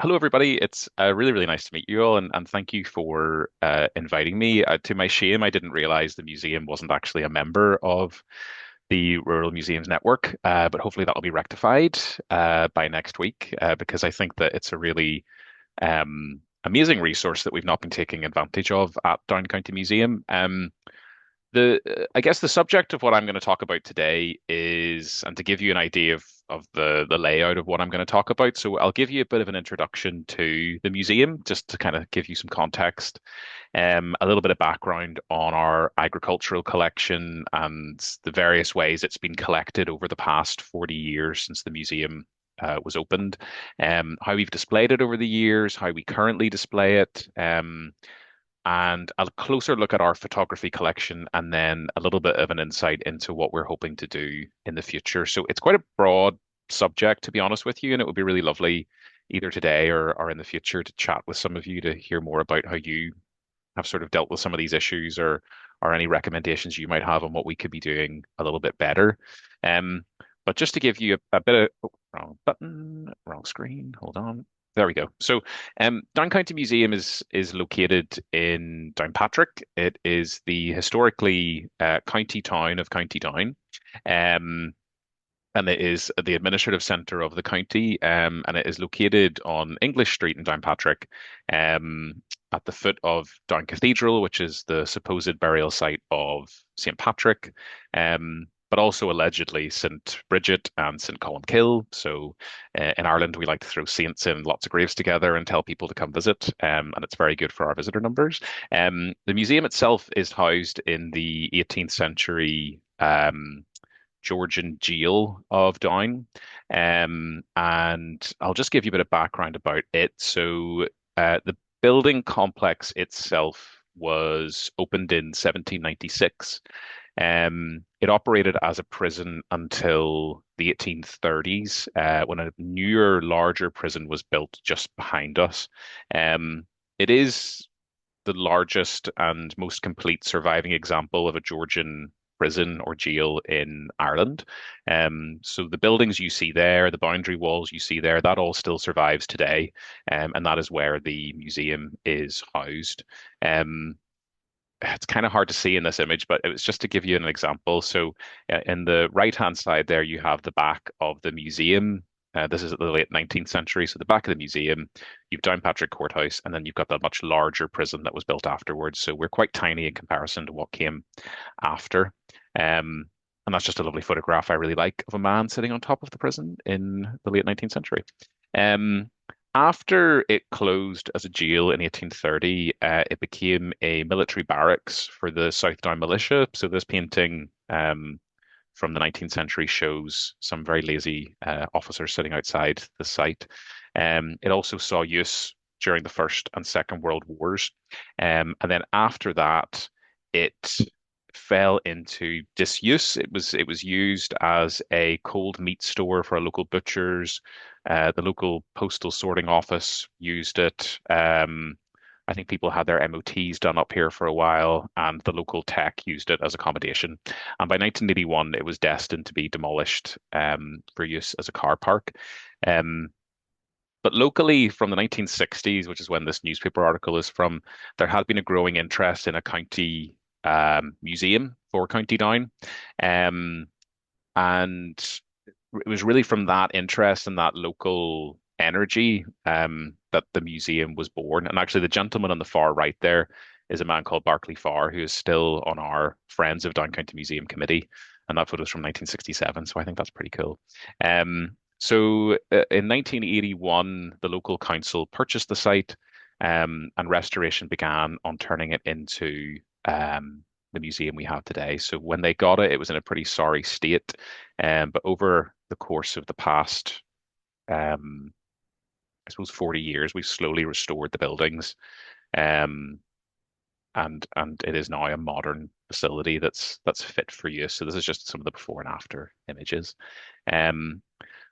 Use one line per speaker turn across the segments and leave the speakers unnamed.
Hello, everybody. It's really, really nice to meet you all, and thank you for inviting me. To my shame, I didn't realize the museum wasn't actually a member of the Rural Museums Network, but hopefully that'll be rectified by next week because I think that it's a really amazing resource that we've not been taking advantage of at Down County Museum. I guess the subject of what I'm going to talk about today is, and to give you an idea of the layout of what I'm going to talk about. So I'll give you a bit of an introduction to the museum, just to kind of give you some context, a little bit of background on our agricultural collection and the various ways it's been collected over the past 40 years since the museum was opened, how we've displayed it over the years, how we currently display it, and a closer look at our photography collection, and then a little bit of an insight into what we're hoping to do in the future. So it's quite a broad subject, to be honest with you, and it would be really lovely either today or in the future to chat with some of you to hear more about how you have sort of dealt with some of these issues or any recommendations you might have on what we could be doing a little bit better. Um, but just to give you a bit of wrong button, wrong screen. Hold on. There we go. So, Down County Museum is located in Downpatrick. It is the historically county town of County Down. Um, and it is the administrative centre of the county, and it is located on English Street in Downpatrick, at the foot of Down Cathedral, which is the supposed burial site of St. Patrick, but also allegedly St. Bridget and St. Columkill. So in Ireland, we like to throw saints in lots of graves together and tell people to come visit, and it's very good for our visitor numbers. The museum itself is housed in the 18th century. Georgian jail of Down. And I'll just give you a bit of background about it. So the building complex itself was opened in 1796. It operated as a prison until the 1830s, when a newer, larger prison was built just behind us. It is the largest and most complete surviving example of a Georgian prison or jail in Ireland. So the buildings you see there, the boundary walls you see there, that all still survives today, and that is where the museum is housed. It's kind of hard to see in this image, but it was just to give you an example. So, in the right-hand side there, you have the back of the museum. This is at the late 19th century. So, the back of the museum, you've Downpatrick Courthouse, and then you've got that much larger prison that was built afterwards. So, we're quite tiny in comparison to what came after. And that's just a lovely photograph I really like of a man sitting on top of the prison in the late 19th century. Um, After it closed as a jail in 1830, it became a military barracks for the South Down Militia. So this painting from the 19th century shows some very lazy officers sitting outside the site. It also saw use during the First and Second World Wars. And then after that, it fell into disuse. It was used as a cold meat store for local butchers. The local postal sorting office used it. I think people had their MOTs done up here for a while, and the local tech used it as accommodation. And by 1981, it was destined to be demolished for use as a car park. Um, but locally, from the 1960s, which is when this newspaper article is from, there had been a growing interest in a county museum for County Down. Um, and it was really from that interest and that local energy that the museum was born. And actually, the gentleman on the far right there is a man called Barclay Farr, who is still on our Friends of Down County Museum committee. And that photo is from 1967. So I think that's pretty cool. In 1981, the local council purchased the site, and restoration began on turning it into the museum we have today. So when they got it, it was in a pretty sorry state. But over the course of the past, um, I suppose, 40 years, we've slowly restored the buildings. Um, and it is now a modern facility that's fit for use. So this is just some of the before and after images. Um,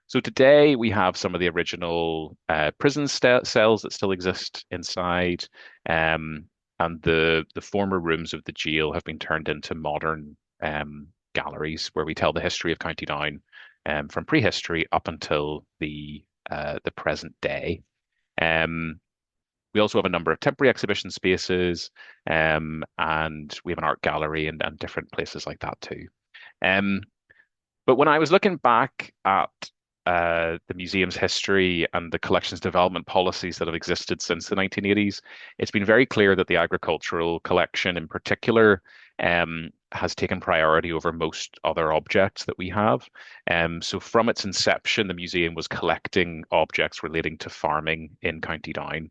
so today we have some of the original prison cells that still exist inside, and the former rooms of the jail have been turned into modern galleries where we tell the history of County Down, from prehistory up until the present day. Um, we also have a number of temporary exhibition spaces, and we have an art gallery and different places like that too. Um, but when I was looking back at the museum's history and the collection's development policies that have existed since the 1980s, it's been very clear that the agricultural collection in particular has taken priority over most other objects that we have. So from its inception, the museum was collecting objects relating to farming in County Down.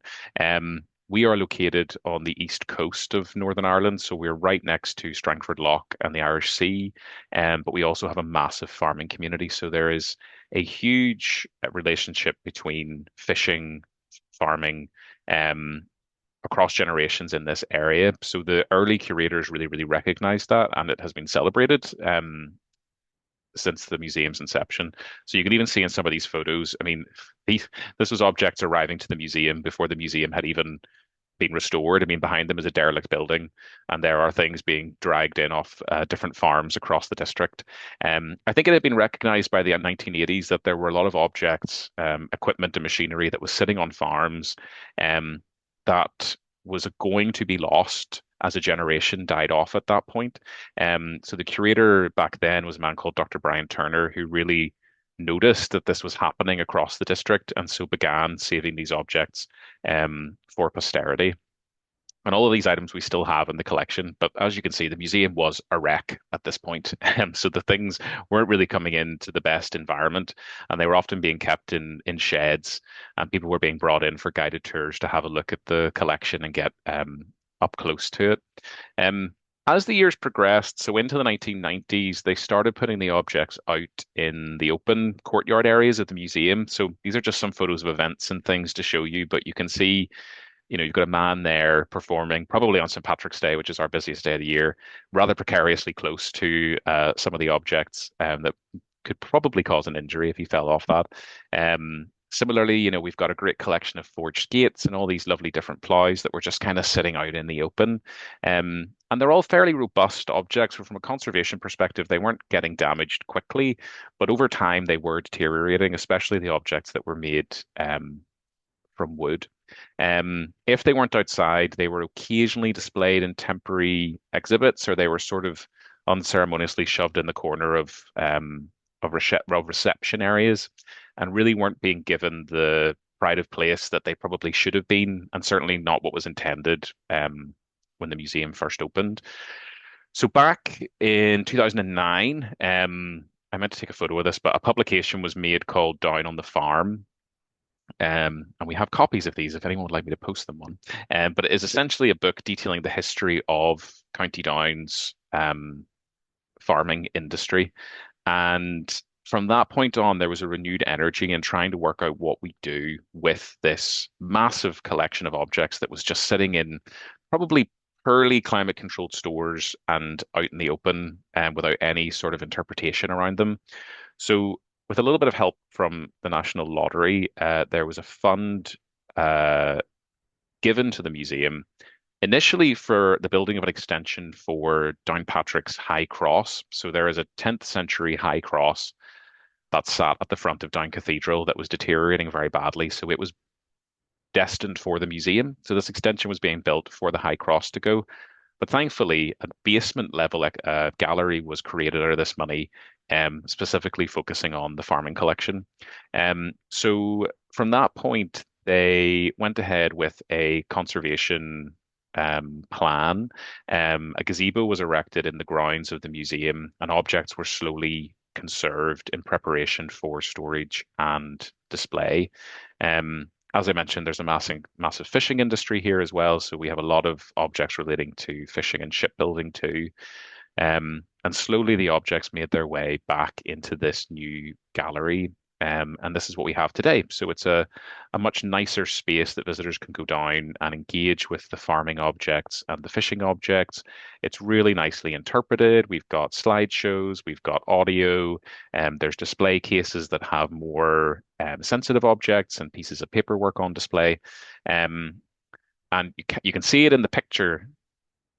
We are located on the east coast of Northern Ireland, so we're right next to Strangford Lough and the Irish Sea. But we also have a massive farming community. So there is a huge relationship between fishing, farming, um, across generations in this area. So the early curators really, really recognized that, and it has been celebrated since the museum's inception. So you can even see in some of these photos, I mean, this was objects arriving to the museum before the museum had even being restored. I mean, behind them is a derelict building, and there are things being dragged in off different farms across the district. I think it had been recognized by the 1980s that there were a lot of objects, equipment, and machinery that was sitting on farms um, that was going to be lost as a generation died off at that point. So the curator back then was a man called Dr. Brian Turner, who really noticed that this was happening across the district and so began saving these objects for posterity. And all of these items we still have in the collection, but as you can see, the museum was a wreck at this point. So the things weren't really coming into the best environment, and they were often being kept in sheds, and people were being brought in for guided tours to have a look at the collection and get up close to it. Um, as the years progressed, so into the 1990s, they started putting the objects out in the open courtyard areas of the museum. So these are just some photos of events and things to show you, but you can see, you've got a man there performing probably on St. Patrick's Day, which is our busiest day of the year, rather precariously close to some of the objects that could probably cause an injury if he fell off that. Similarly, we've got a great collection of forged skates and all these lovely different plows that were just kind of sitting out in the open. And they're all fairly robust objects. From a conservation perspective, they weren't getting damaged quickly, but over time they were deteriorating, especially the objects that were made from wood. If they weren't outside, they were occasionally displayed in temporary exhibits, or they were sort of unceremoniously shoved in the corner of reception areas, and really weren't being given the pride of place that they probably should have been, and certainly not what was intended when the museum first opened. So back in 2009, I meant to take a photo of this, but a publication was made called Down on the Farm, and we have copies of these if anyone would like me to post them one. But it is essentially a book detailing the history of County Down's farming industry. And from that point on, there was a renewed energy in trying to work out what we do with this massive collection of objects that was just sitting in probably poorly climate controlled stores and out in the open without any sort of interpretation around them. So, with a little bit of help from the National Lottery, there was a fund uh, given to the museum initially for the building of an extension for Downpatrick's High Cross. So, there is a 10th century high cross that sat at the front of Down Cathedral that was deteriorating very badly. So, it was destined for the museum. So, this extension was being built for the high cross to go. But thankfully, a basement level gallery was created out of this money, specifically focusing on the farming collection. So from that point, they went ahead with a conservation plan. A gazebo was erected in the grounds of the museum, and objects were slowly conserved in preparation for storage and display. As I mentioned, there's a massive fishing industry here as well. So we have a lot of objects relating to fishing and shipbuilding too. And slowly the objects made their way back into this new gallery. And this is what we have today. So it's a much nicer space that visitors can go down and engage with the farming objects and the fishing objects. It's really nicely interpreted. We've got slideshows, we've got audio, there's display cases that have more sensitive objects and pieces of paperwork on display. And you can see it in the picture.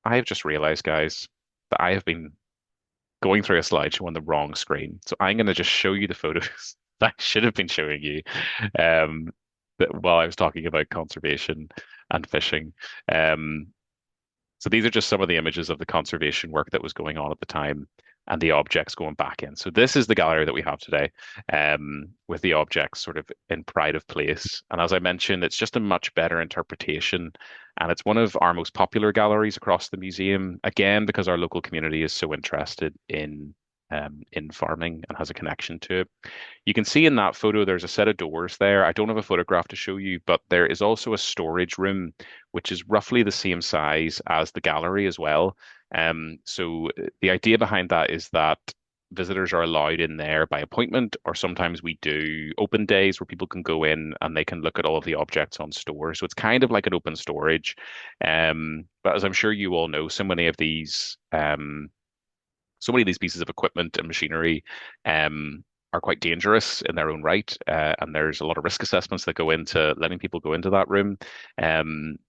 I have just realized, guys, that I have been going through a slideshow on the wrong screen. So I'm going to just show you the photos that I should have been showing you. Um, while I was talking about conservation and fishing. Um, so these are just some of the images of the conservation work that was going on at the time and the objects going back in. So this is the gallery that we have today, with the objects sort of in pride of place. And as I mentioned, it's just a much better interpretation. And it's one of our most popular galleries across the museum, again, because our local community is so interested in farming and has a connection to it. You can see in that photo there's a set of doors there. I don't have a photograph to show you, but there is also a storage room, which is roughly the same size as the gallery as well. The idea behind that is that visitors are allowed in there by appointment, or sometimes we do open days where people can go in and they can look at all of the objects on store. So it's kind of like an open storage. But as I'm sure you all know, so many of these pieces of equipment and machinery are quite dangerous in their own right, and there's a lot of risk assessments that go into letting people go into that room.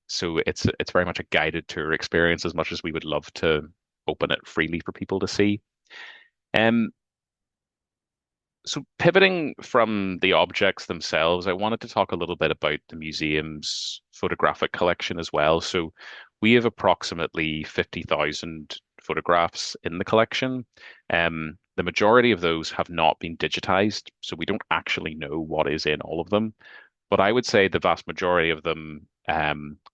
So it's very much a guided tour experience, as much as we would love to open it freely for people to see. Um, so pivoting from the objects themselves, I wanted to talk a little bit about the museum's photographic collection as well. So we have approximately 50,000 photographs in the collection. The majority of those have not been digitized, so we don't actually know what is in all of them. But I would say the vast majority of them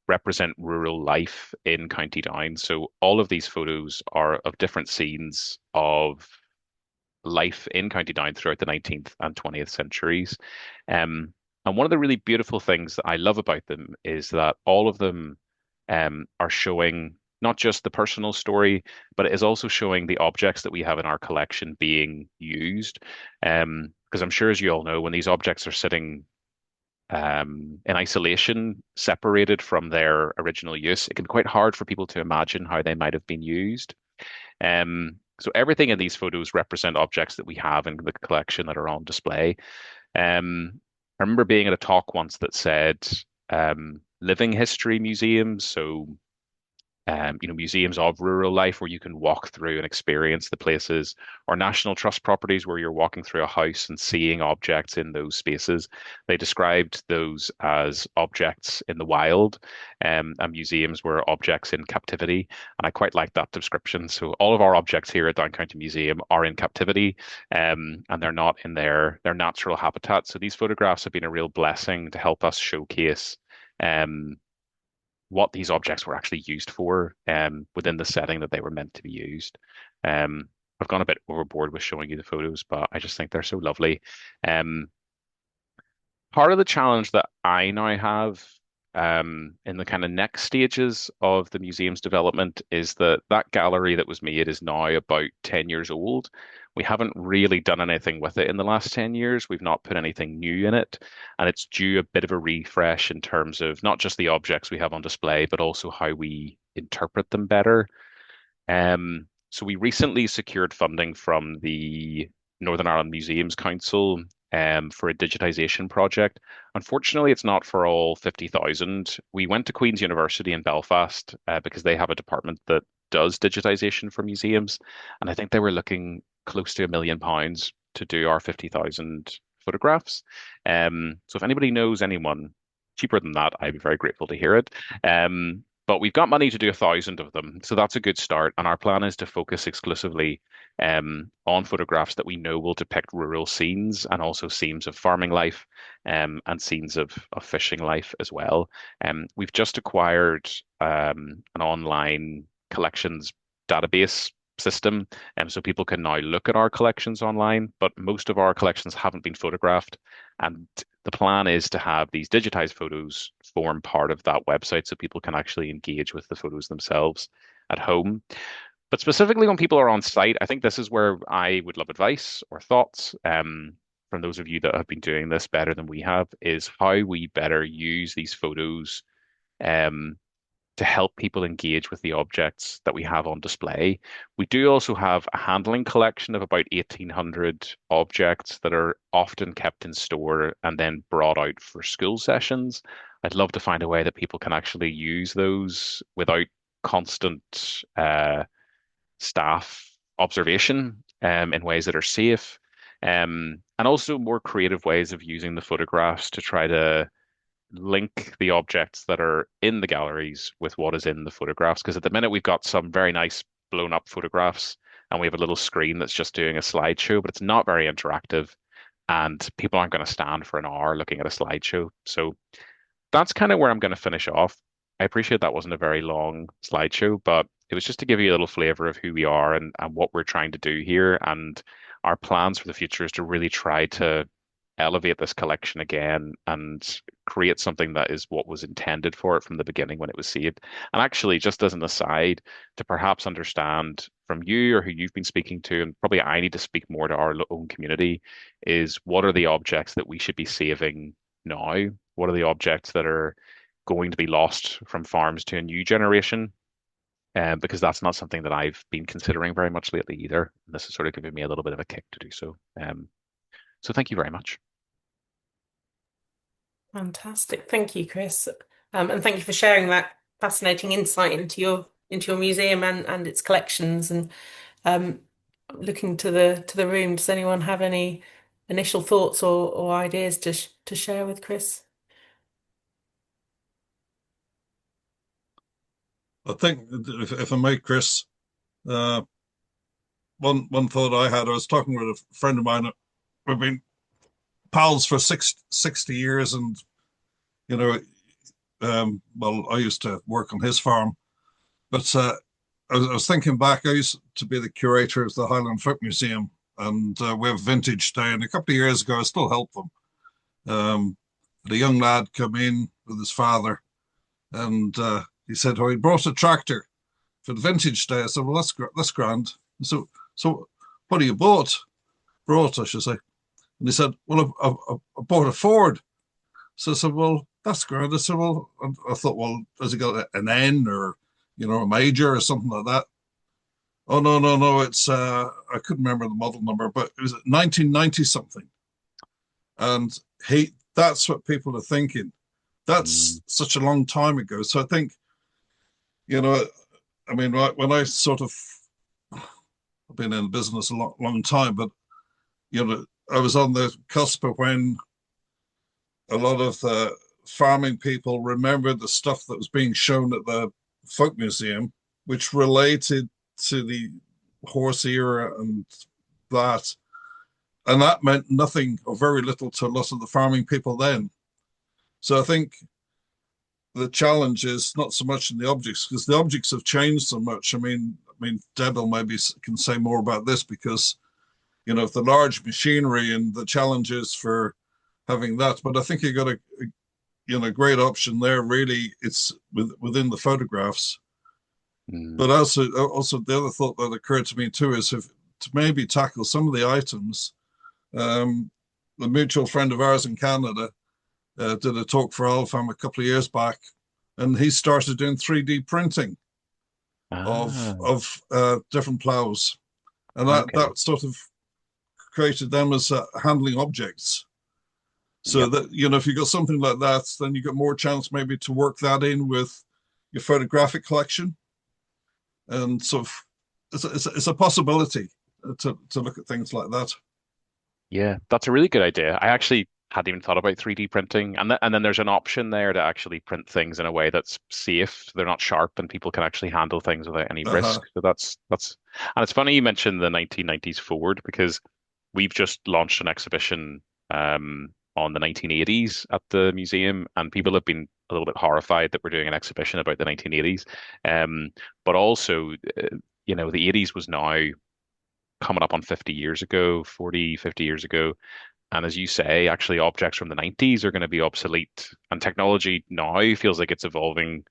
represent rural life in County Down. So all of these photos are of different scenes of life in County Down throughout the 19th and 20th centuries. And one of the really beautiful things that I love about them is that all of them are showing not just the personal story, but it is also showing the objects that we have in our collection being used. Because I'm sure, as you all know, when these objects are sitting in isolation, separated from their original use, it can be quite hard for people to imagine how they might have been used. So everything in these photos represent objects that we have in the collection that are on display. I remember being at a talk once that said living history museums. So museums of rural life where you can walk through and experience the places, or National Trust properties where you're walking through a house and seeing objects in those spaces. They described those as objects in the wild, and museums were objects in captivity. And I quite like that description. So all of our objects here at Down County Museum are in captivity, and they're not in their natural habitat. So these photographs have been a real blessing to help us showcase um, what these objects were actually used for within the setting that they were meant to be used. Um, I've gone a bit overboard with showing you the photos, but I just think they're so lovely. Um, Part of the challenge that I now have in the kind of next stages of the museum's development is that that gallery that was made is now about 10 years old. We haven't really done anything with it in the last 10 years. We've not put anything new in it, and it's due a bit of a refresh in terms of not just the objects we have on display, but also how we interpret them better. So we recently secured funding from the Northern Ireland Museums Council for a digitization project. Unfortunately, it's not for all 50,000. We went to Queen's University in Belfast because they have a department that does digitization for museums, and I think they were looking close to £1 million to do our 50,000 photographs. So if anybody knows anyone cheaper than that, I'd be very grateful to hear it. But we've got money to do 1,000 of them, so that's a good start. And our plan is to focus exclusively on photographs that we know will depict rural scenes and also scenes of farming life and scenes of fishing life as well. We've just acquired an online collections database system, so people can now look at our collections online, but most of our collections haven't been photographed. And the plan is to have these digitized photos form part of that website so people can actually engage with the photos themselves at home. But specifically when people are on site, I think this is where I would love advice or thoughts from those of you that have been doing this better than we have, is how we better use these photos um, to help people engage with the objects that we have on display. We do also have a handling collection of about 1,800 objects that are often kept in store and then brought out for school sessions. I'd love to find a way that people can actually use those without constant staff observation in ways that are safe. And also more creative ways of using the photographs to try to link the objects that are in the galleries with what is in the photographs. Because at the minute we've got some very nice blown up photographs and we have a little screen that's just doing a slideshow, but it's not very interactive and people aren't going to stand for an hour looking at a slideshow. So that's kind of where I'm going to finish off. I appreciate that wasn't a very long slideshow, but it was just to give you a little flavor of who we are and what we're trying to do here. And our plans for the future is to really try to elevate this collection again and create something that is what was intended for it from the beginning when it was saved. And actually, just as an aside, to perhaps understand from you or who you've been speaking to, and probably I need to speak more to our own community, is what are the objects that we should be saving now? What are the objects that are going to be lost from farms to a new generation? Because that's not something that I've been considering very much lately either. And this is sort of giving me a little bit of a kick to do so. So thank you very much.
Fantastic. Thank you, Chris. And thank you for sharing that fascinating insight into your museum and its collections. And um, looking to the room, does anyone have any initial thoughts or ideas to share with Chris?
I think if I may, Chris, uh, one thought I had, I was talking with a friend of mine. We've been pals for 60 years, and you know, well, I used to work on his farm, but I was thinking back. I used to be the curator of the Highland Folk Museum, and we have Vintage Day. And a couple of years ago, I still help them. The young lad come in with his father, and he said, "Oh, he brought a tractor for the Vintage Day." I said, "Well, that's grand." So what do you brought, I should say. And he said, "Well, I bought a Ford." So I said, "Well, that's grand." I said, "Well," I thought, "Well, has he got an N or, a major or something like that?" "Oh, no, no, no. It's, I couldn't remember the model number, but it was 1990 something." And that's what people are thinking.
Mm,
That's such a long time ago. So I think, you know, I mean, when I sort of, I've been in business a long time, but, I was on the cusp of when a lot of the farming people remembered the stuff that was being shown at the folk museum, which related to the horse era and that. And that meant nothing or very little to a lot of the farming people then. So I think the challenge is not so much in the objects, because the objects have changed so much. I mean, Deborah maybe can say more about this, because the large machinery and the challenges for having that. But I think you got a great option there. Really, it's within the photographs.
mm.
But also the other thought that occurred to me too is if to maybe tackle some of the items. Um, a mutual friend of ours in Canada did a talk for Alfam a couple of years back, and he started doing 3D printing of
Ah,
different plows, and
okay.
that sort of created them as handling objects. So
Yep.
that if you got something like that, then you got more chance maybe to work that in with your photographic collection, and sort of it's a possibility to look at things like that.
Yeah, that's a really good idea. I actually hadn't even thought about 3D printing. And then there's an option there to actually print things in a way that's safe. So they're not sharp and people can actually handle things without any
Uh-huh.
risk. So that's and it's funny you mentioned the 1990s Ford because we've just launched an exhibition on the 1980s at the museum and people have been a little bit horrified that we're doing an exhibition about the 1980s. Um, but also, the 80s was now coming up on 50 years ago, 40, 50 years ago. And as you say, actually, objects from the 90s are going to be obsolete. And technology now feels like it's evolving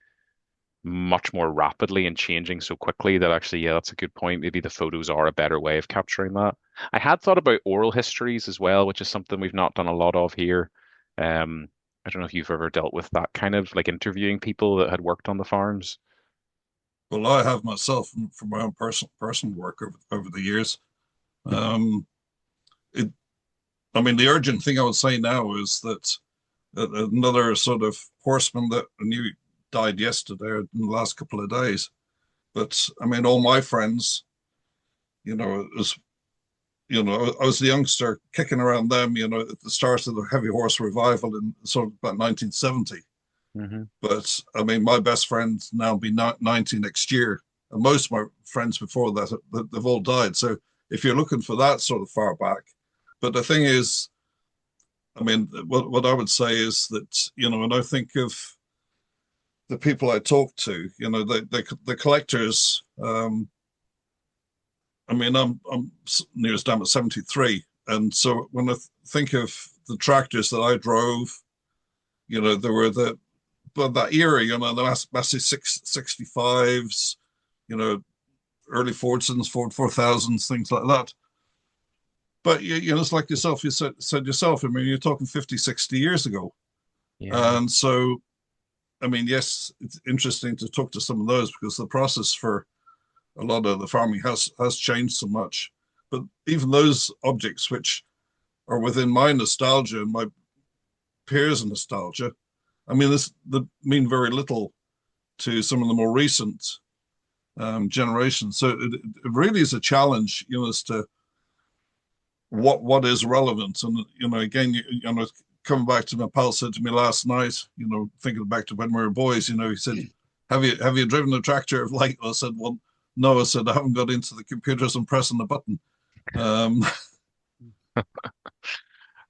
much more rapidly and changing so quickly that actually, yeah, that's a good point. Maybe the photos are a better way of capturing that. I had thought about oral histories as well, which is something we've not done a lot of here. Um, I don't know if you've ever dealt with that kind of like interviewing people that had worked on the farms.
Well, I have myself from my own personal work over the years. Um, it, I mean, the urgent thing I would say now is that another sort of horseman that I knew died yesterday or in the last couple of days. But I mean, all my friends, it was I was a youngster kicking around them, at the start of the heavy horse revival in sort of about 1970.
Hmm.
But I mean, my best friend now be 90 next year, and most of my friends before that they've all died. So if you're looking for that sort of far back, but the thing is, I mean, what I would say is that when I think of the people I talk to, the collectors. I mean, I'm near as damn at 73, and so when I think of the tractors that I drove, there were but that era, the massive 65s, you know, early Fordsons, Ford 4000s, things like that. But it's like yourself, you said yourself. I mean, you're talking 50, 60 years ago,
Yeah.
and so I mean, yes, it's interesting to talk to some of those because the process for a lot of the farming has changed so much. But even those objects which are within my nostalgia and my peers' nostalgia, I mean, this they mean very little to some of the more recent generations. So it really is a challenge, as to what is relevant. And again, coming back to my pal said to me last night, thinking back to when we were boys, he said, "Have you driven a tractor?" Like I said, "Well, no." I said, "I haven't got into the computers and pressing the button." Um,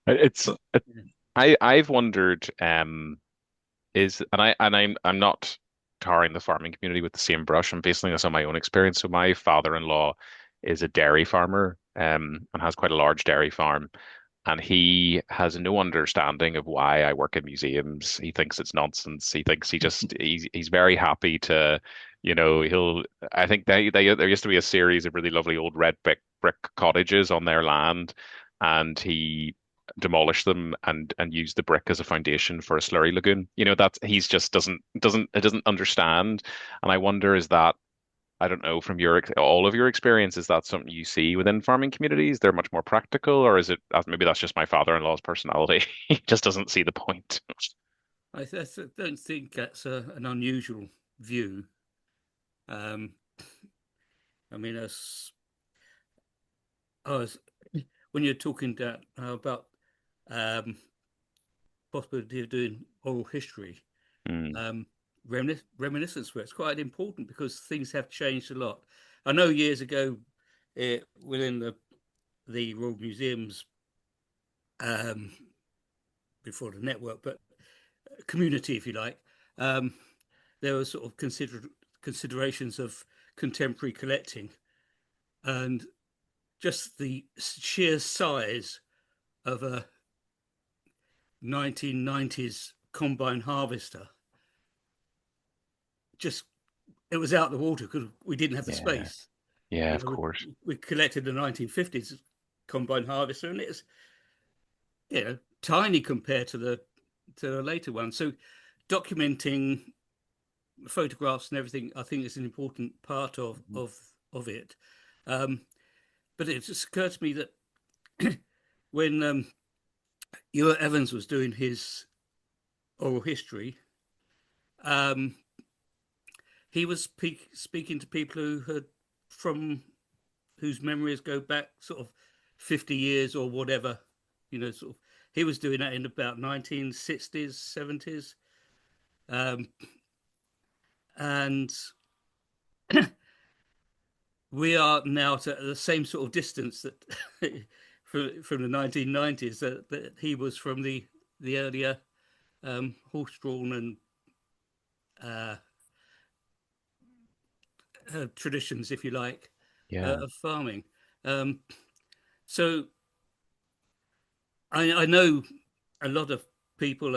It's
but
I've wondered is I'm not tarring the farming community with the same brush. I'm basing this on my own experience. So my father-in-law is a dairy farmer and has quite a large dairy farm. And he has no understanding of why I work in museums. He thinks it's nonsense. He thinks he's very happy to, he'll. I think there used to be a series of really lovely old red brick cottages on their land, and he demolished them and used the brick as a foundation for a slurry lagoon. That he's just doesn't understand. And I wonder, is that, I don't know, from all of your experience, is that something you see within farming communities? They're much more practical, or is it maybe that's just my father-in-law's personality? He just doesn't see the point.
don't think that's an unusual view. Um, I mean, as when you're talking about um, possibility of doing oral history,
Mm,
um, reminiscence work, it's quite important because things have changed a lot. I know years ago, within the Royal Museums, um, before the network, but community, if you like, um, there were sort of considerations of contemporary collecting, and just the sheer size of a 1990s combine harvester, just it was out the water because we didn't have the
yeah,
space.
yeah,
You
of
know,
course.
we collected the 1950s combine harvester, and it's tiny compared to the later one. So documenting photographs and everything, I think, is an important part of it. Um, but it just occurred to me that when Ewart Evans was doing his oral history, um, he was speaking to people who had from whose memories go back sort of 50 years or whatever. Sort of he was doing that in about 1960s, 70s, um, and we are now at the same sort of distance that from the 1990s that he was from the earlier horse-drawn and uh, traditions, if you like,
Yeah.
of farming. Um, so I know a lot of people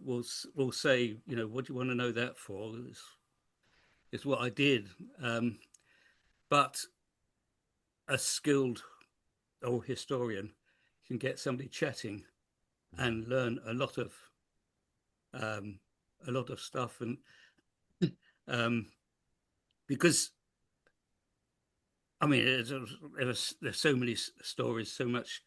will say, what do you want to know that for? It's what I did. But a skilled old historian can get somebody chatting and learn um, a lot of stuff, and um, because I mean, there's so many stories, so much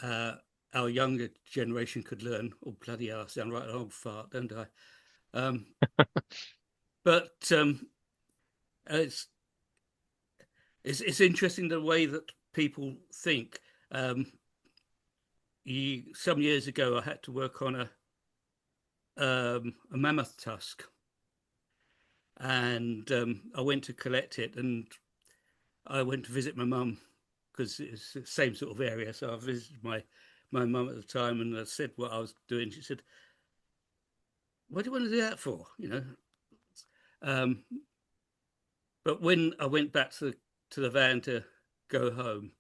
uh, our younger generation could learn. Oh bloody hell! I sound right an old fart, don't I? But it's it's interesting the way that people think. Some years ago, I had to work on a mammoth tusk, and I went to collect it, and I went to visit my mum because it's the same sort of area. So I visited my mum at the time, and I said what I was doing. She said, "What do you want to do that for?" But when I went back to the van to go home,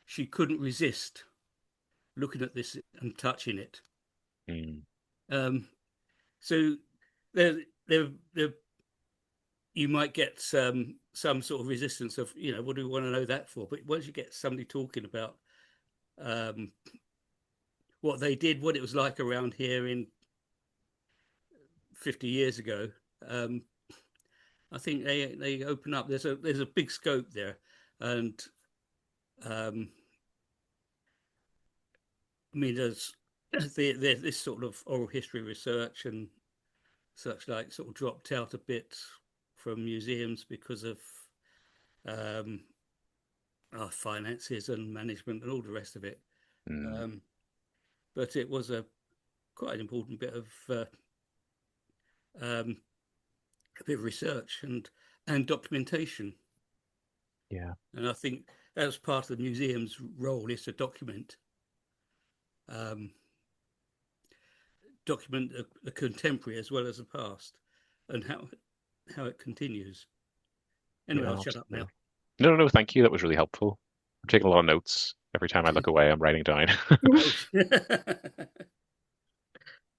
she couldn't resist looking at this and touching it.
Mm.
So there, you might get some sort of resistance of, what do we want to know that for? But once you get somebody talking about what they did, what it was like around here in 50 years ago, I think they open up. There's a big scope there, and I mean, there's this sort of oral history research and such like sort of dropped out a bit from museums because of our finances and management and all the rest of it.
Mm.
But it was quite an important bit of research and documentation.
Yeah.
And I think that's part of the museum's role, is to document the contemporary as well as the past, and how it continues. Anyway,
Yeah,
I'll shut up now.
No, thank you. That was really helpful. I'm taking a lot of notes. Every time I look away, I'm writing down.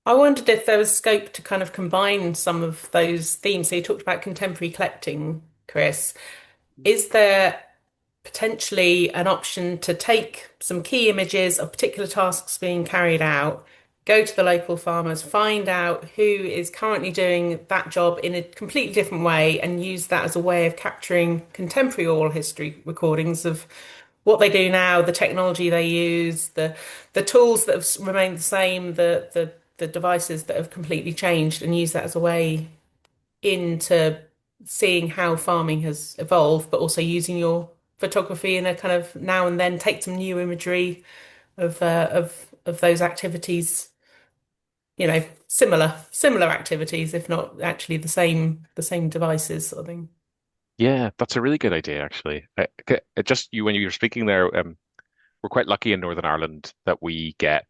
I wondered if there was scope to kind of combine some of those themes. So you talked about contemporary collecting, Chris. Is there potentially an option to take some key images of particular tasks being carried out, go to the local farmers, find out who is currently doing that job in a completely different way, and use that as a way of capturing contemporary oral history recordings of what they do now, the technology they use, the tools that have remained the same, the devices that have completely changed, and use that as a way into seeing how farming has evolved, but also using your photography in a kind of now and then take some new imagery of those activities, similar activities, if not actually the same devices sort of thing.
Yeah, that's a really good idea, actually. Just you when you were speaking there, we're quite lucky in Northern Ireland that we get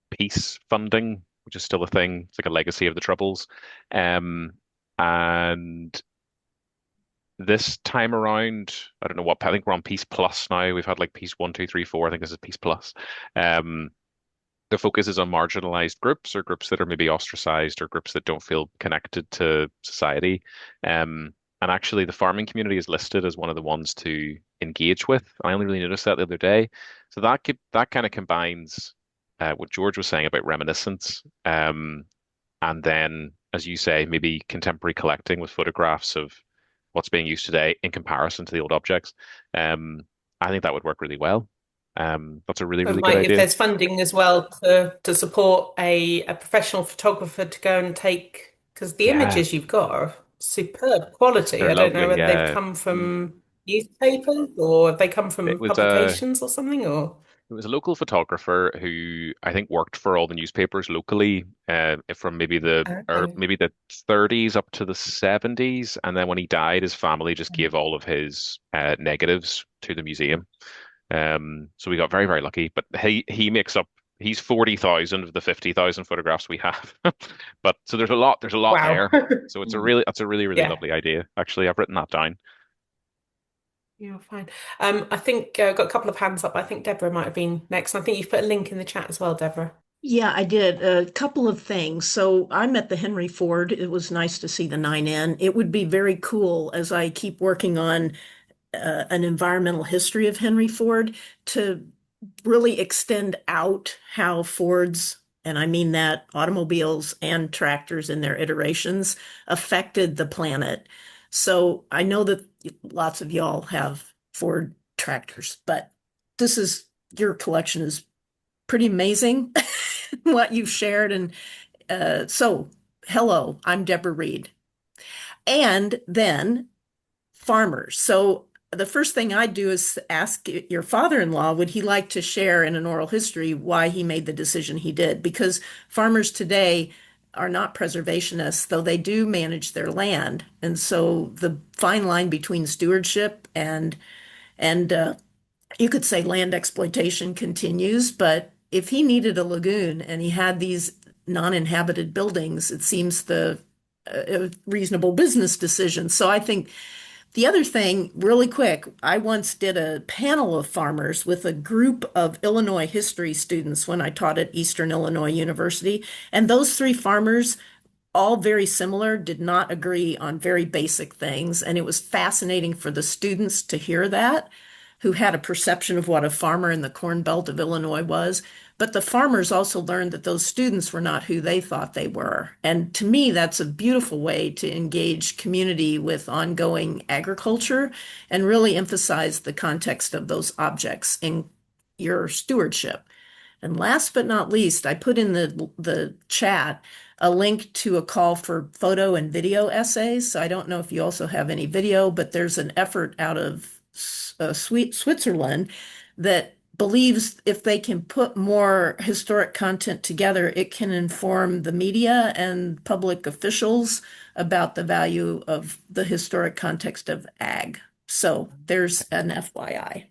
peace funding, which is still a thing. It's like a legacy of the Troubles. Um, and this time around, I don't know what, I think we're on Peace Plus now. We've had like Peace 1, 2, 3, 4. I think this is Peace Plus. Um, the focus is on marginalized groups, or groups that are maybe ostracized, or groups that don't feel connected to society. And actually, the farming community is listed as one of the ones to engage with. I only really noticed that the other day. So that kind of combines what George was saying about reminiscence, and then, as you say, maybe contemporary collecting with photographs of what's being used today in comparison to the old objects. Um, I think that would work really well. That's a really,
And
really good
might, if
idea.
there's funding as well to support a professional photographer to go and take, because the
Yeah,
images you've got are superb quality.
they're
I don't know
lovely.
whether they've
Yeah.
come from newspapers or have they come
It
from
was a
publications or something, or
it was a local photographer who I think worked for all the newspapers locally, from
okay.
maybe the 30s up to the 70s, and then when he died, his family just gave all of his negatives to the museum. So we got very, very lucky. But he makes up. He's 40,000 of the 50,000 photographs we have. But so there's a lot
Wow.
there. So that's a really, really
Yeah.
lovely idea. Actually, I've written that down.
Yeah, fine. I think got a couple of hands up. I think Deborah might have been next. I think you've put a link in the chat as well, Deborah.
Yeah, I did a couple of things. So I'm at the Henry Ford. It was nice to see the 9N. It would be very cool as I keep working on an environmental history of Henry Ford to really extend out how Fords, and I mean that automobiles and tractors in their iterations, affected the planet. So I know that lots of y'all have Ford tractors, but your collection is pretty amazing what you've shared. And so, hello, I'm Deborah Reid. And then farmers. So the first thing I'd do is ask your father-in-law, would he like to share in an oral history why he made the decision he did? Because farmers today are not preservationists, though they do manage their land. And so the fine line between stewardship and you could say land exploitation continues, but if he needed a lagoon and he had these non-inhabited buildings, it seems a reasonable business decision. So I think the other thing, really quick, I once did a panel of farmers with a group of Illinois history students when I taught at Eastern Illinois University. And those three farmers, all very similar, did not agree on very basic things. And it was fascinating for the students to hear that, who had a perception of what a farmer in the Corn Belt of Illinois was. But the farmers also learned that those students were not who they thought they were. And to me, that's a beautiful way to engage community with ongoing agriculture and really emphasize the context of those objects in your stewardship. And last but not least, I put in the chat a link to a call for photo and video essays. So I don't know if you also have any video, but there's an effort out of Switzerland that believes if they can put more historic content together, it can inform the media and public officials about the value of the historic context of ag. So there's an FYI.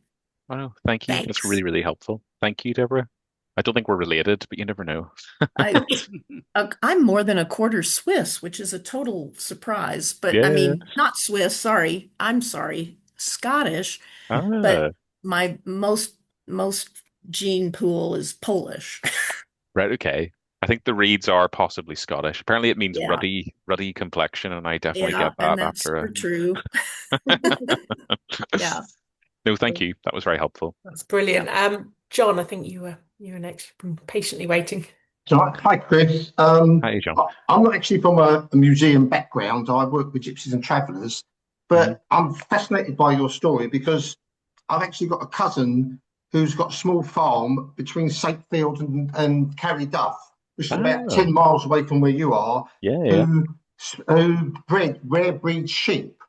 Wow, thank you. That's
Thanks.
really, really helpful. Thank you, Deborah. I don't think we're related, but you never know.
I'm more than a quarter Swiss, which is a total surprise. But I
Yeah.
mean, not Swiss, sorry. I'm sorry, Scottish.
Ah,
But my most gene pool is Polish.
right, okay. I think the Reids are possibly Scottish. Apparently it means
Yeah.
ruddy complexion, and I definitely
Yeah,
get that
and that's
after
for true. Yeah.
No, thank you. That was very helpful.
That's brilliant. John, I think you were next, patiently waiting.
So, hi, Chris.
Hi, John.
I'm not actually from a museum background. I work with gypsies and travellers, but I'm fascinated by your story because I've actually got a cousin who's got a small farm between Sakefield and Carry Duff, which is about 10 miles away from where you are, who bred rare breed sheep.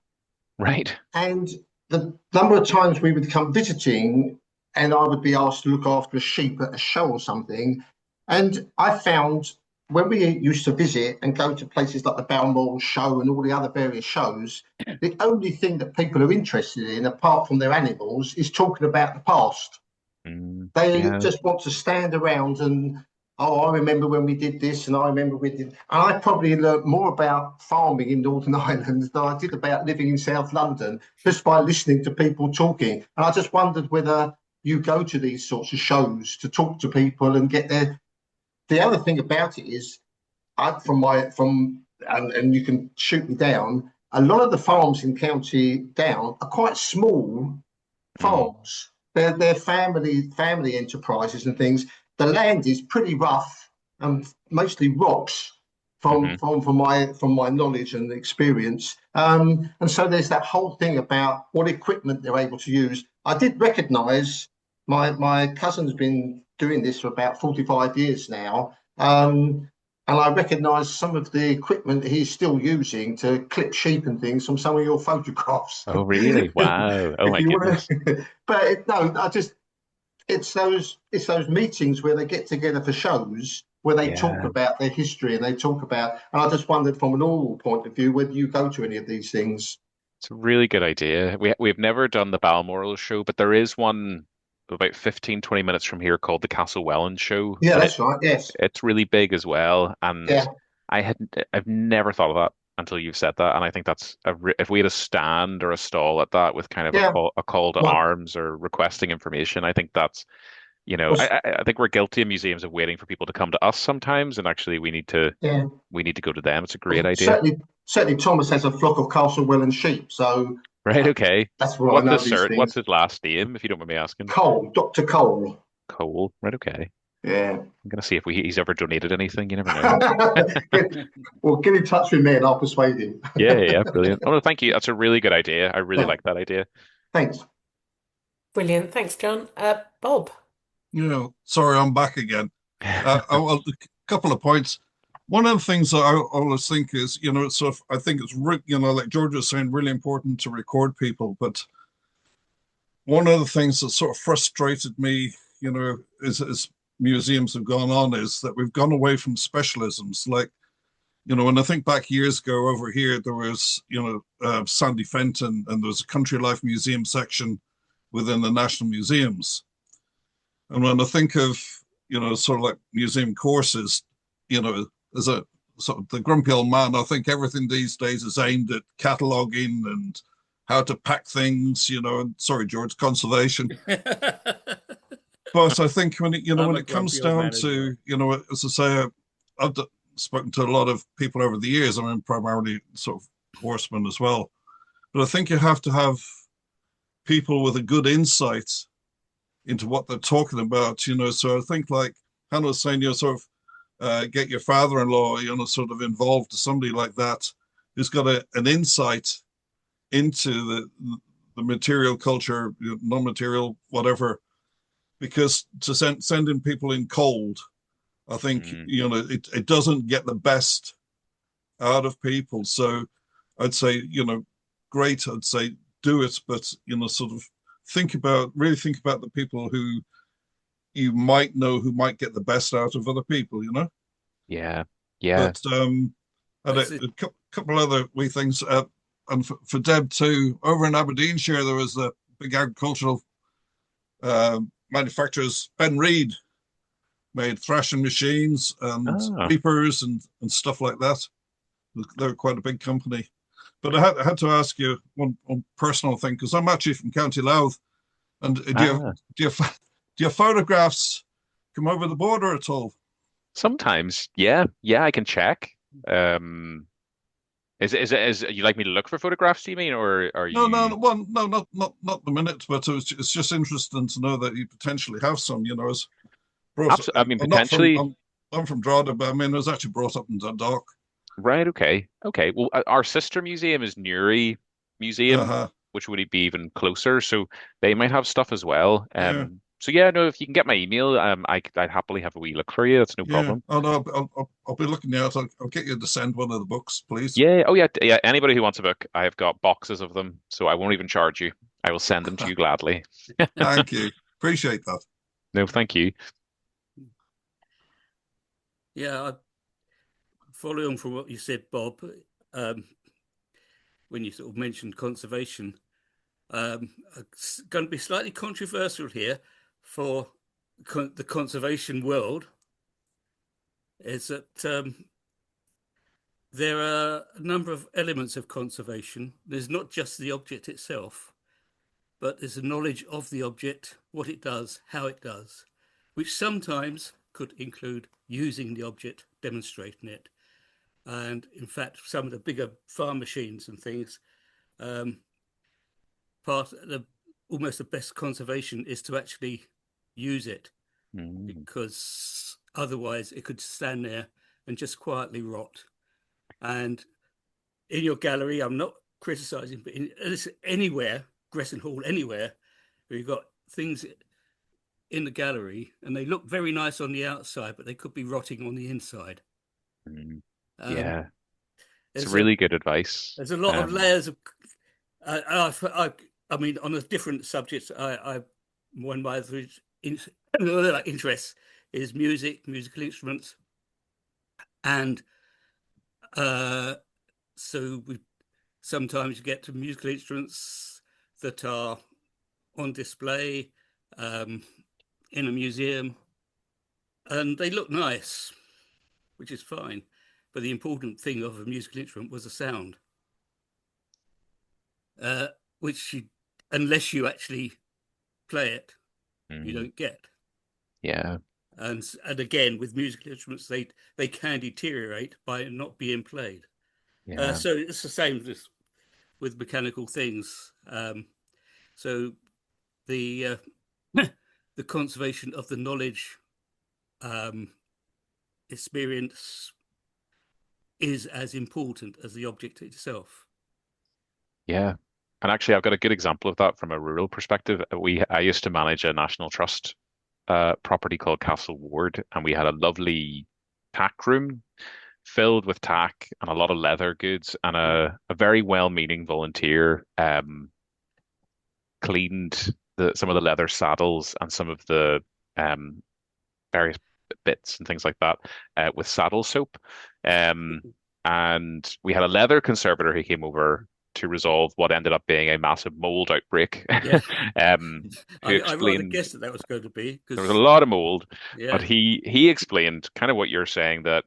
Right.
And the number of times we would come visiting and I would be asked to look after a sheep at a show or something. And I found when we used to visit and go to places like the Balmoral show and all the other various shows, the only thing that people are interested in, apart from their animals, is talking about the past. They just want to stand around and, oh, I remember when we did this and I remember we did. And I probably learned more about farming in Northern Ireland than I did about living in South London just by listening to people talking. And I just wondered whether you go to these sorts of shows to talk to people and get their. The other thing about it is, and you can shoot me down, a lot of the farms in County Down are quite small farms. They're family enterprises and things. The land is pretty rough and mostly rocks from my knowledge and experience. And so there's that whole thing about what equipment they're able to use. I did recognise my cousin's been doing this for about 45 years now. And I recognise some of the equipment he's still using to clip sheep and things from some of your photographs.
Oh, really? Wow. Oh, my goodness.
It's those meetings where they get together for shows where they talk about their history and they talk about, and I just wondered from an oral point of view, whether you go to any of these things.
It's a really good idea. We've never done the Balmoral show, but there is one about 15, 20 minutes from here called the Castle Welland show.
Yeah, that's right. Yes.
It's really big as well. And I've never thought of that until you've said that. And I think that's if we had a stand or a stall at that with kind of a call to arms or requesting information, I think that's, I think we're guilty in museums of waiting for people to come to us sometimes. And actually we need to go to them. It's a great idea.
Certainly Thomas has a flock of Castle Welland sheep. So
right, okay.
That's what I know.
What's his last name, if you don't mind me asking?
Cole, Dr. Cole.
Cole, right, okay.
Yeah.
I'm going to see if he's ever donated anything. You never know.
Well, get in touch with me and I'll persuade him.
Yeah, brilliant. Oh, no, thank you. That's a really good idea. I really like that idea.
Thanks.
Brilliant. Thanks, John. Bob.
Sorry, I'm back again. A couple of points. One of the things that I always think is, I think it's, like George was saying, really important to record people. But one of the things that sort of frustrated me, as museums have gone on, is that we've gone away from specialisms. Like, when I think back years ago over here, there was, Sandy Fenton, and there was a Country Life Museum section within the National Museums. And when I think of, sort of like museum courses, as a sort of the grumpy old man, I think everything these days is aimed at cataloging and how to pack things, and sorry, George, conservation. But I think when it comes down to, as I say, I've spoken to a lot of people over the years. I mean, primarily sort of horsemen as well. But I think you have to have people with a good insight into what they're talking about, So I think, like Hannah was saying, sort of get your father-in-law, sort of involved, somebody like that who's got an insight into the material culture, non-material, whatever. Because to sending people in cold, I think it doesn't get the best out of people. So I'd say great. I'd say do it, but sort of really think about the people who you might know who might get the best out of other people.
Yeah, yeah.
But and a couple other wee things, and for Deb too. Over in Aberdeenshire, there was a big agricultural manufacturers. Ben Reid made thrashing machines and reapers and stuff like that. They're quite a big company. But I had to ask you one personal thing, because I'm actually from County Louth, and do your photographs come over the border at all?
Sometimes, yeah, I can check. Is you like me to look for photographs, do you mean, or are you?
Not the minute, but it's just interesting to know that you potentially have some. As brought.
I mean,
I'm
potentially.
I'm from Drogheda, but I mean, I was actually brought up in Dundalk.
Right. Okay. Okay. Well, our sister museum is Newry Museum,
Uh-huh.
which would be even closer. So they might have stuff as well.
Yeah.
So yeah, no, if you can get my email, I'd happily have a wee look for you. That's no
Yeah.
problem.
Oh no, I'll be looking out. I'll get you to send one of the books, please.
Yeah. Oh yeah. Yeah. Anybody who wants a book, I have got boxes of them, so I won't even charge you. I will send them to you gladly.
Thank you. Appreciate that.
No, thank you.
Yeah, following on from what you said, Bob, when you sort of mentioned conservation, it's going to be slightly controversial here for the conservation world, is that there are a number of elements of conservation. There's not just the object itself, but there's a knowledge of the object, what it does, how it does, which sometimes could include using the object, demonstrating it. And in fact, some of the bigger farm machines and things, almost the best conservation is to actually use it, because otherwise it could stand there and just quietly rot. And in your gallery, I'm not criticizing, but anywhere, Gresson Hall, anywhere, where you've got things in the gallery and they look very nice on the outside, but they could be rotting on the inside.
Yeah, it's really good advice.
There's a lot of layers of. I mean, on a different subject, one of my interests is musical instruments, and so we sometimes get to musical instruments that are on display in a museum, and they look nice, which is fine. But the important thing of a musical instrument was the sound, which unless you actually play it, you don't get.
Yeah.
And again, with musical instruments, they can deteriorate by not being played.
Yeah.
So it's the same with mechanical things. So the the conservation of the knowledge, experience, is as important as the object itself.
Yeah. And actually, I've got a good example of that from a rural perspective. I used to manage a National Trust property called Castle Ward, and we had a lovely tack room filled with tack and a lot of leather goods, and a very well-meaning volunteer cleaned the some of the leather saddles and some of the um, various bits and things like that with saddle soap. Um, and we had a leather conservator who came over to resolve what ended up being a massive mold outbreak,
Yeah.
who
I rather
explained
guessed that was going to be
there was a
because
lot of mold, but
yeah,
he explained kind of what you're saying, that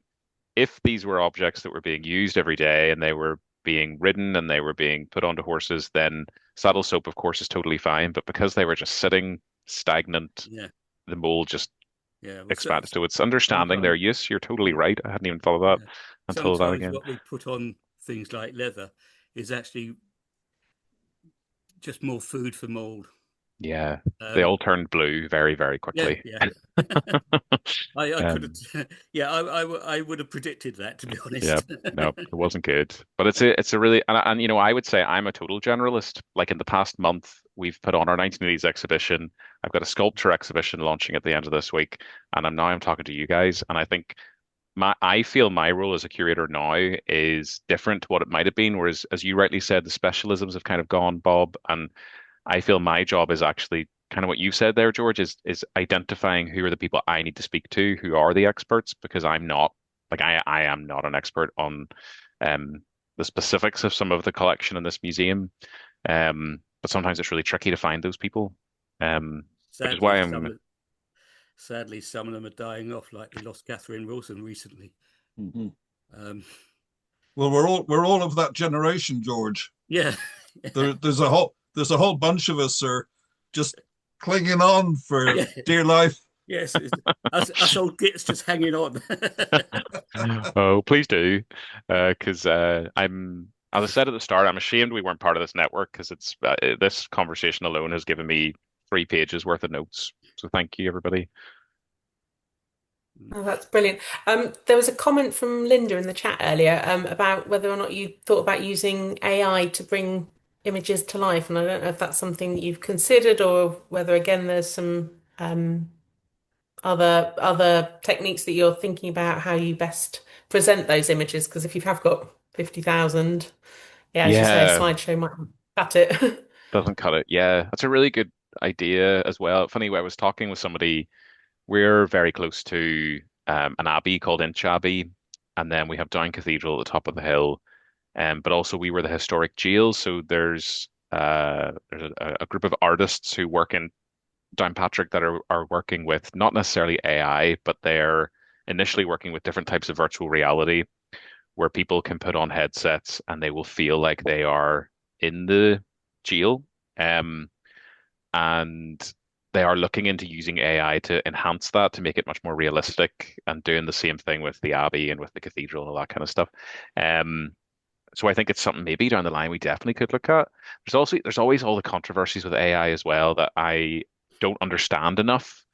if these were objects that were being used every day and they were being ridden and they were being put onto horses, then saddle soap, of course, is totally fine. But because they were just sitting stagnant,
yeah,
the mold just
yeah. Well,
expanded. So it's understanding their
sometimes
use. You're totally
yeah,
right. I hadn't even thought of that
yeah.
until that
Sometimes
again.
what we put on things like leather is actually just more food for mold.
Yeah, they
Um,
all turned blue very, very
yeah,
quickly.
yeah. I could
Um,
have, yeah, I would have predicted that, to be
yeah,
honest.
no, it wasn't good. But it's a really and I would say I'm a total generalist. Like in the past month, we've put on our 1980s exhibition. I've got a sculpture exhibition launching at the end of this week, and I'm talking to you guys, and I think I feel my role as a curator now is different to what it might have been. Whereas, as you rightly said, the specialisms have kind of gone, Bob, and I feel my job is actually kind of what you said there, George, is identifying who are the people I need to speak to, who are the experts, because I'm not like I am not an expert on um the specifics of some of the collection in this museum. But sometimes it's really tricky to find those people. Which is
Sadly,
why I'm
sadly, some of them are dying off, like we lost Catherine Wilson recently.
Mhm.
Um,
Well, we're all of that generation, George.
yeah,
There's a whole bunch of us are just clinging on for
yeah,
dear life.
yes, us old gits just hanging on.
oh, please do. Because as I said at the start, I'm ashamed we weren't part of this network because this conversation alone has given me 3 pages worth of notes. So thank you, everybody.
Oh, that's brilliant. There was a comment from Linda in the chat earlier about whether or not you thought about using AI to bring images to life, and I don't know if that's something that you've considered or whether again there's some other techniques that you're thinking about how you best present those images. Because if you have got 50,000, yeah, as you say, a
Yeah,
slideshow might cut it.
doesn't cut it. Yeah, that's a really good idea as well. Funny, I was talking with somebody. We're very close to an abbey called Inch Abbey, and then we have Down Cathedral at the top of the hill. But also we were the historic jail, so there's a group of artists who work in Downpatrick that are working with not necessarily AI, but they're initially working with different types of virtual reality where people can put on headsets and they will feel like they are in the jail. Um, and they are looking into using AI to enhance that to make it much more realistic and doing the same thing with the Abbey and with the cathedral and all that kind of stuff. Um, so I think it's something maybe down the line we definitely could look at. There's always all the controversies with AI as well that I don't understand enough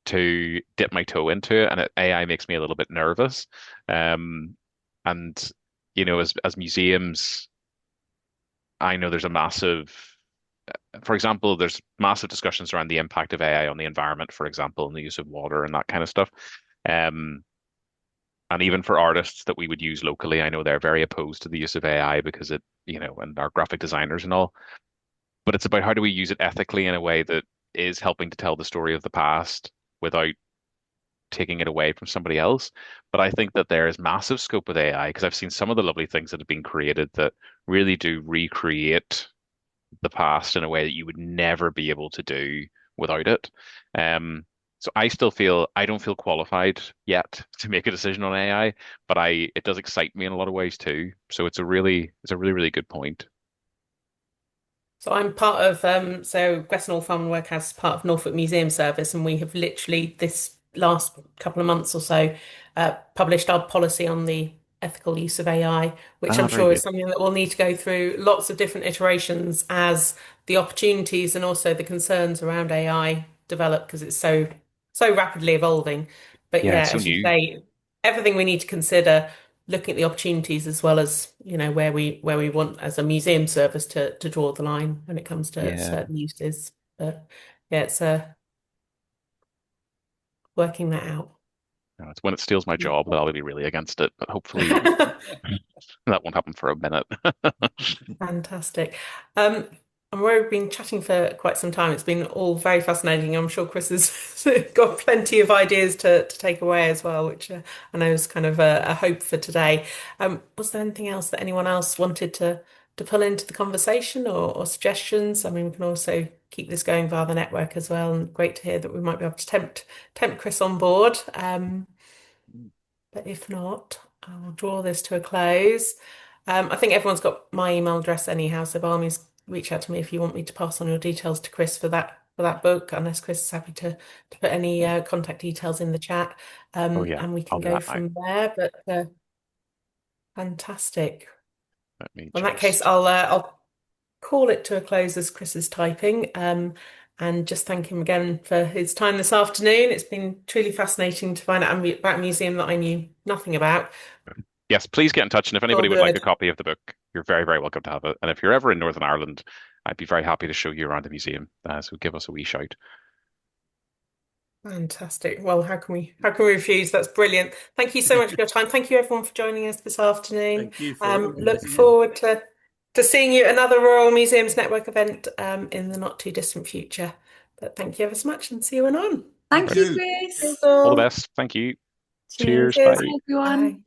to dip my toe into it, and AI makes me a little bit nervous. And as museums, I know there's a massive, for example, there's massive discussions around the impact of AI on the environment, for example, and the use of water and that kind of stuff. Um, and even for artists that we would use locally, I know they're very opposed to the use of AI because and our graphic designers and all. But it's about how do we use it ethically in a way that is helping to tell the story of the past without taking it away from somebody else. But I think that there is massive scope with AI because I've seen some of the lovely things that have been created that really do recreate the past in a way that you would never be able to do without it. So I don't feel qualified yet to make a decision on AI, but it does excite me in a lot of ways too. So it's a really, really good point.
So I'm part of so Gressenhall Farm and Workhouse is part of Norfolk Museum Service, and we have literally this last couple of months or so published our policy on the ethical use of AI, which
Ah,
I'm
very
sure is
good.
something that we'll need to go through lots of different iterations as the opportunities and also the concerns around AI develop because it's so rapidly evolving. But
Yeah,
yeah,
it's so
as you
new.
say, everything we need to consider looking at the opportunities as well as where we want as a museum service to draw the line when it comes to
Yeah.
certain uses. But yeah, it's working that out.
No, it's when it steals my job that I'll be really against it, but hopefully that won't happen for a minute.
Fantastic. we've been chatting for quite some time. It's been all very fascinating. I'm sure Chris has got plenty of ideas to take away as well, which I know is kind of a hope for today. Was there anything else that anyone else wanted to pull into the conversation or suggestions? I mean, we can also keep this going via the network as well. And great to hear that we might be able to tempt Chris on board. But if not, I'll draw this to a close. I think everyone's got my email address anyhow, so by all means, reach out to me if you want me to pass on your details to Chris for that book, unless Chris is happy to put any contact details in the chat,
Oh yeah,
and we
I'll
can
do
go
that now.
from there. But fantastic.
Let me
In that case,
just.
I'll call it to a close as Chris is typing, and just thank him again for his time this afternoon. It's been truly fascinating to find out about a museum that I knew nothing about.
Yes, please get in touch. And if
All
anybody would like a
good.
copy of the book, you're very, very welcome to have it. And if you're ever in Northern Ireland, I'd be very happy to show you around the museum. So give us a wee shout.
Fantastic. Well, how can we refuse? That's brilliant. Thank you so much for your time. Thank you everyone for joining us this afternoon.
Thank you for
Look
organising it.
forward to seeing you at another Royal Museums Network event in the not too distant future. But thank you ever so much and see you on.
Thank
Thank
you,
you.
Chris.
Cheers
All the
all.
best. Thank you.
Cheers.
Cheers. Bye.
Bye, everyone.
Bye.